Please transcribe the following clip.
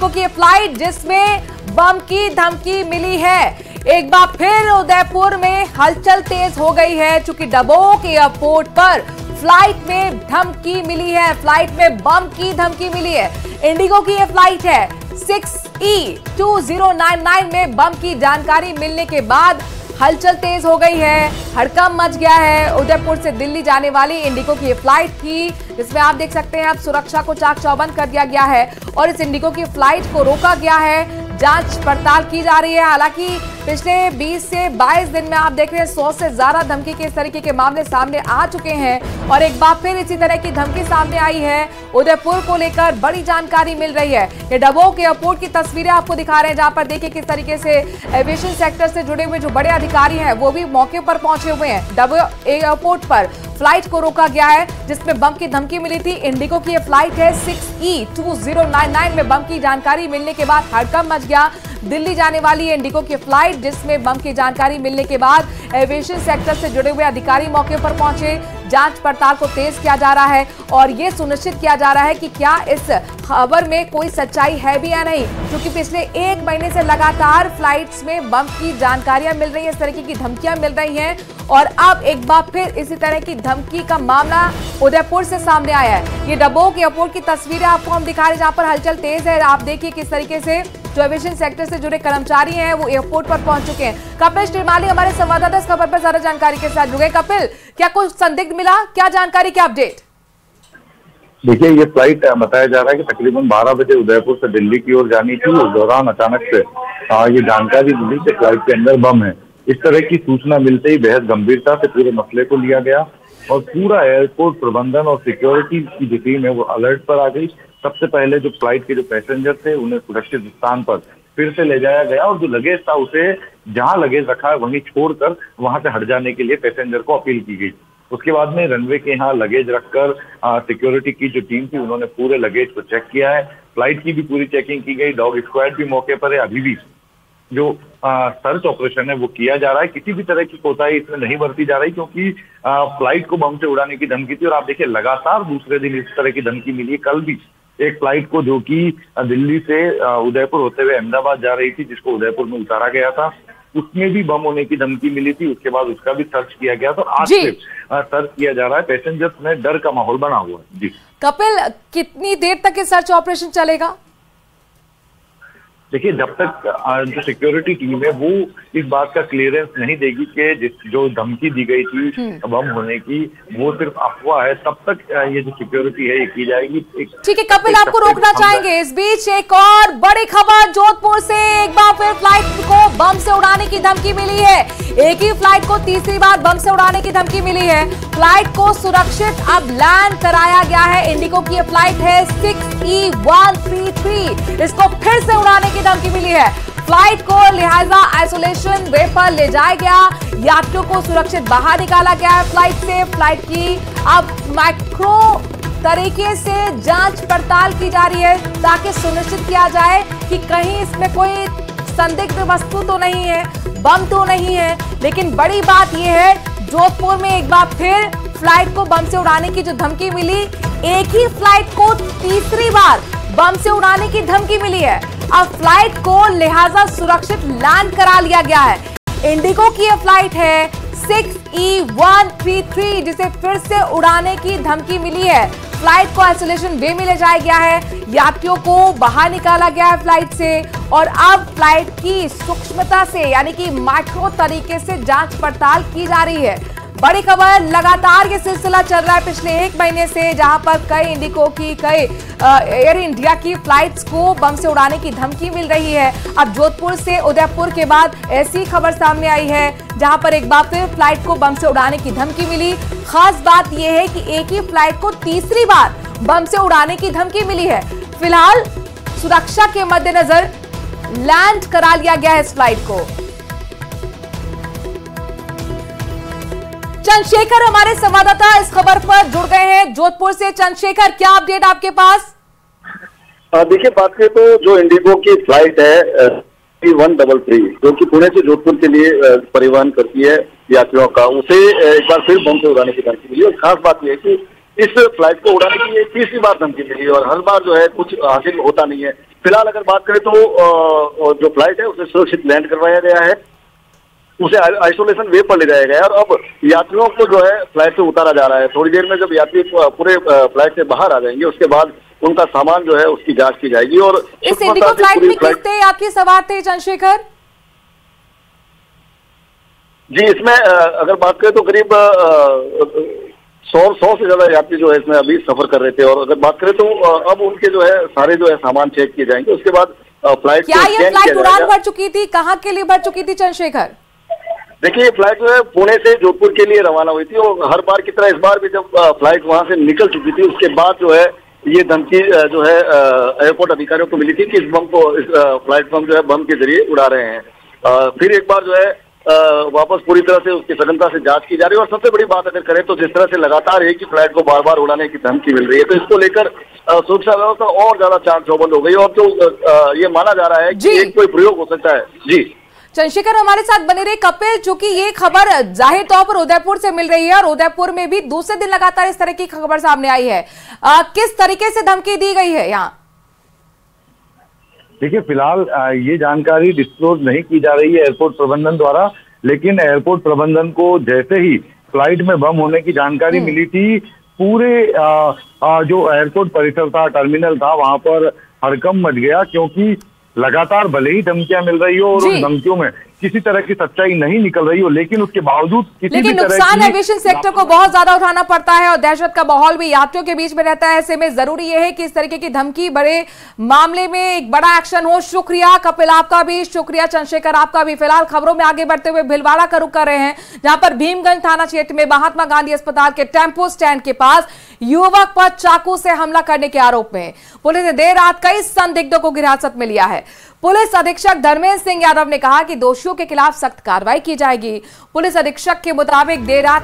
Indigo की flight जिसमें बम की धमकी मिली है। एक बार फिर उदयपुर में हलचल तेज हो गई है, चूंकि डबोक एयरपोर्ट पर फ्लाइट में धमकी मिली है, फ्लाइट में बम की धमकी मिली है। इंडिगो की यह फ्लाइट है 6E2099 में बम की जानकारी मिलने के बाद हलचल तेज हो गई है, हड़कंप मच गया है। उदयपुर से दिल्ली जाने वाली इंडिगो की फ्लाइट थी जिसमें आप देख सकते हैं अब सुरक्षा को चाक चौबंद कर दिया गया है और इस इंडिगो की फ्लाइट को रोका गया है, जांच पड़ताल की जा रही है। हालांकि पिछले 20 से 22 दिन में आप देख रहे हैं 100 से ज्यादा धमकी के इस तरीके के मामले सामने आ चुके हैं और एक बार फिर इसी तरह की धमकी सामने आई है। उदयपुर को लेकर बड़ी जानकारी मिल रही है। ये डबोक एयरपोर्ट की तस्वीरें आपको दिखा रहे हैं, जहां पर देखिए किस तरीके से एविएशन सेक्टर से जुड़े हुए जो बड़े अधिकारी हैं वो भी मौके पर पहुंचे हुए हैं। डबोक एयरपोर्ट पर फ्लाइट को रोका गया है जिसमें बम की धमकी मिली थी। इंडिगो की यह फ्लाइट है 6E2099 में बम की जानकारी मिलने के बाद हड़कंप मच गया। दिल्ली जाने वाली इंडिगो की फ्लाइट जिसमें बम की जानकारी मिलने के बाद एविएशन सेक्टर से जुड़े हुए अधिकारी मौके पर पहुंचे, जांच पड़ताल को तेज किया जा रहा है और यह सुनिश्चित किया जा रहा है कि क्या इस खबर में कोई सच्चाई है भी या नहीं, क्योंकि पिछले 1 महीने से लगातार फ्लाइट्स में बम की जानकारियां मिल रही है, इस तरीके की धमकियां मिल रही हैं और अब एक बार फिर इसी तरह की धमकी का मामला उदयपुर से सामने आया है। ये डबोक एयरपोर्ट की तस्वीरें आपको हम दिखा रहे हैं, जहां पर हलचल तेज है। आप देखिए किस तरीके से जो एविएशन सेक्टर से जुड़े कर्मचारी हैं वो एयरपोर्ट पर पहुंच चुके हैं। कपिल श्रीमाली हमारे संवाददाता इस खबर पर ज्यादा जानकारी के साथ जुड़े। कपिल, क्या कुछ संदिग्ध मिला, क्या जानकारी, क्या अपडेट? देखिए, ये फ्लाइट बताया जा रहा है कि तकरीबन 12 बजे उदयपुर से दिल्ली की ओर जानी थी। उस दौरान अचानक से ये जानकारी मिली कि फ्लाइट के अंदर बम है। इस तरह की सूचना मिलते ही बेहद गंभीरता से पूरे मसले को लिया गया और पूरा एयरपोर्ट प्रबंधन और सिक्योरिटी की जो टीम है वो अलर्ट पर आ गई। सबसे पहले जो फ्लाइट के जो पैसेंजर थे उन्हें सुरक्षित स्थान पर फिर से ले जाया गया और जो लगेज था उसे जहां लगेज रखा है वहीं छोड़कर वहां से हट जाने के लिए पैसेंजर को अपील की गई। उसके बाद में रनवे के यहाँ लगेज रखकर सिक्योरिटी की जो टीम थी उन्होंने पूरे लगेज को चेक किया है। फ्लाइट की भी पूरी चेकिंग की गई, डॉग स्क्वाड भी मौके पर है। अभी भी जो सर्च ऑपरेशन है वो किया जा रहा है। किसी भी तरह की कोताही इसमें नहीं बरती जा रही, क्योंकि फ्लाइट को बम से उड़ाने की धमकी थी और आप देखिए लगातार दूसरे दिन इस तरह की धमकी मिली है। कल भी एक फ्लाइट को जो कि दिल्ली से उदयपुर होते हुए अहमदाबाद जा रही थी, जिसको उदयपुर में उतारा गया था, उसमें भी बम होने की धमकी मिली थी। उसके बाद उसका भी सर्च किया गया, तो आज से सर्च किया जा रहा है। पैसेंजर्स में डर का माहौल बना हुआ है। जी कपिल, कितनी देर तक ये सर्च ऑपरेशन चलेगा? देखिए, जब तक जो सिक्योरिटी टीम है वो इस बात का क्लियरेंस नहीं देगी कि जो धमकी दी गई थी बम होने की वो सिर्फ अफवाह है, तब तक ये जो सिक्योरिटी है ये की जाएगी। ठीक है कपिल, आपको रोकना चाहेंगे। इस बीच एक और बड़ी खबर जोधपुर से, एक बार फिर फ्लाइट को बम से उड़ाने की धमकी मिली है। एक ही फ्लाइट को तीसरी बार बम से उड़ाने की धमकी मिली है। फ्लाइट को सुरक्षित अब लैंड कराया गया है। इंडिगो की यह फ्लाइट है 6E133, इसको फिर से उड़ाने की धमकी मिली है। फ्लाइट को लिहाजा आइसोलेशन वे पर ले जाया गया, यात्रियों को सुरक्षित बाहर निकाला गया है फ्लाइट से। फ्लाइट की अब मैक्रो तरीके से जांच पड़ताल की जा रही है ताकि सुनिश्चित किया जाए कि कहीं इसमें कोई संदिग्ध वस्तु तो नहीं है, बम तो नहीं है। लेकिन बड़ी बात यह है, जोधपुर में एक बार फिर फ्लाइट को बम से उड़ाने की जो धमकी मिली, एक ही फ्लाइट को तीसरी बार बम से उड़ाने की धमकी मिली है। अब फ्लाइट को लिहाजा सुरक्षित लैंड करा लिया गया है। इंडिगो की यह फ्लाइट है 6E133, जिसे फिर से उड़ाने की धमकी मिली है। फ्लाइट को आइसोलेशन वे में ले जाया गया है, यात्रियों को बाहर निकाला गया है फ्लाइट से और अब फ्लाइट की सूक्ष्मता से यानी कि माइक्रो तरीके से जांच पड़ताल की जा रही है। बड़ी खबर, लगातार ये सिलसिला चल रहा है पिछले 1 महीने से, जहां पर कई इंडिगो की, कई एयर इंडिया की फ्लाइट्स को बम से उड़ाने की धमकी मिल रही है। अब जोधपुर से उदयपुर के बाद ऐसी खबर सामने आई है जहां पर एक बार फिर फ्लाइट को बम से उड़ाने की धमकी मिली। खास बात यह है कि एक ही फ्लाइट को तीसरी बार बम से उड़ाने की धमकी मिली है। फिलहाल सुरक्षा के मद्देनजर लैंड करा लिया गया है इस फ्लाइट को। चंद्रशेखर हमारे संवाददाता इस खबर पर जुड़ गए हैं जोधपुर से। चंद्रशेखर, क्या अपडेट आपके पास? देखिए, बात करें तो जो इंडिगो की फ्लाइट है 133 जो कि पुणे से जोधपुर के लिए परिवहन करती है यात्रियों का, उसे एक बार फिर बम से उड़ाने की धमकी मिली। और खास बात यह है कि इस फ्लाइट को उड़ाने की ये तीसरी बार धमकी मिली और हर बार जो है कुछ हासिल होता नहीं है। फिलहाल अगर बात करें तो जो फ्लाइट है उसे सुरक्षित लैंड करवाया गया है, उसे आइसोलेशन वे पर ले जाया गया है और अब यात्रियों को जो है फ्लाइट से उतारा जा रहा है। थोड़ी देर में जब यात्री पूरे फ्लाइट से बाहर आ जाएंगे उसके बाद उनका सामान जो है उसकी जांच की जाएगी। और इस इंडिगो फ्लाइट में किस थे आपके सवार थे चंद्रशेखर? जी, इसमें अगर बात करें तो करीब 100 से ज्यादा यात्री जो है इसमें अभी सफर कर रहे थे और अगर बात करें तो अब उनके जो है सारे जो है सामान चेक किए जाएंगे। उसके बाद फ्लाइट क्या ये फ्लाइट उड़ान भर चुकी थी? कहाँ के लिए भर चुकी थी चंद्रशेखर? देखिए, ये फ्लाइट जो है पुणे से जोधपुर के लिए रवाना हुई थी और हर बार की तरह इस बार भी जब फ्लाइट वहां से निकल चुकी थी उसके बाद जो है ये धमकी जो है एयरपोर्ट अधिकारियों को मिली थी कि इस फ्लाइट को हम जो है बम के जरिए उड़ा रहे हैं। फिर एक बार जो है वापस पूरी तरह से उसकी सघनता से जांच की जा रही है। और सबसे बड़ी बात अगर करें तो जिस तरह से लगातार एक ही फ्लाइट को बार बार उड़ाने की धमकी मिल रही है तो इसको लेकर सुरक्षा व्यवस्था और ज्यादा चाक चौबंद हो गई और जो ये माना जा रहा है कि एक कोई प्रयोग हो सकता है। जी चंद्रशेखर हमारे साथ बने रहे। कपिल, चूंकि ये खबर जाहिर तौर पर उदयपुर से मिल रही है और उदयपुर में भी दूसरे दिन लगातार इस तरह की खबर सामने आई है, किस तरीके से धमकी दी गई है यहाँ? देखिए, फिलहाल ये जानकारी डिस्क्लोज नहीं की जा रही है एयरपोर्ट प्रबंधन द्वारा, लेकिन एयरपोर्ट प्रबंधन को जैसे ही फ्लाइट में बम होने की जानकारी मिली थी, पूरे जो एयरपोर्ट परिसर था, टर्मिनल था, वहां पर हड़कंप मच गया। क्योंकि लगातार भले ही धमकियां मिल रही हो और उन धमकियों में किसी तरह की सच्चाई नहीं निकल रही हो, लेकिन उसके बावजूद लेकिन नुकसान एविएशन सेक्टर को बहुत ज्यादा उठाना पड़ता है और दहशत का माहौल भी यात्रियों के बीच में रहता है। ऐसे में जरूरी यह है कि इस तरीके की धमकी बड़े मामले में एक बड़ा एक्शन हो। शुक्रिया कपिल, आपका भी शुक्रिया, चंद्रशेखर आपका भी। फिलहाल खबरों में आगे बढ़ते हुए भिलवाड़ा का रुख कर रहे हैं, जहां पर भीमगंज थाना क्षेत्र में महात्मा गांधी अस्पताल के टेम्पो स्टैंड के पास युवक पर चाकू से हमला करने के आरोप में पुलिस ने देर रात कई संदिग्धों को हिरासत में लिया है। पुलिस अधीक्षक धर्मेंद्र सिंह यादव ने कहा कि दोषियों के खिलाफ सख्त कार्रवाई की जाएगी। पुलिस अधीक्षक के मुताबिक देर रात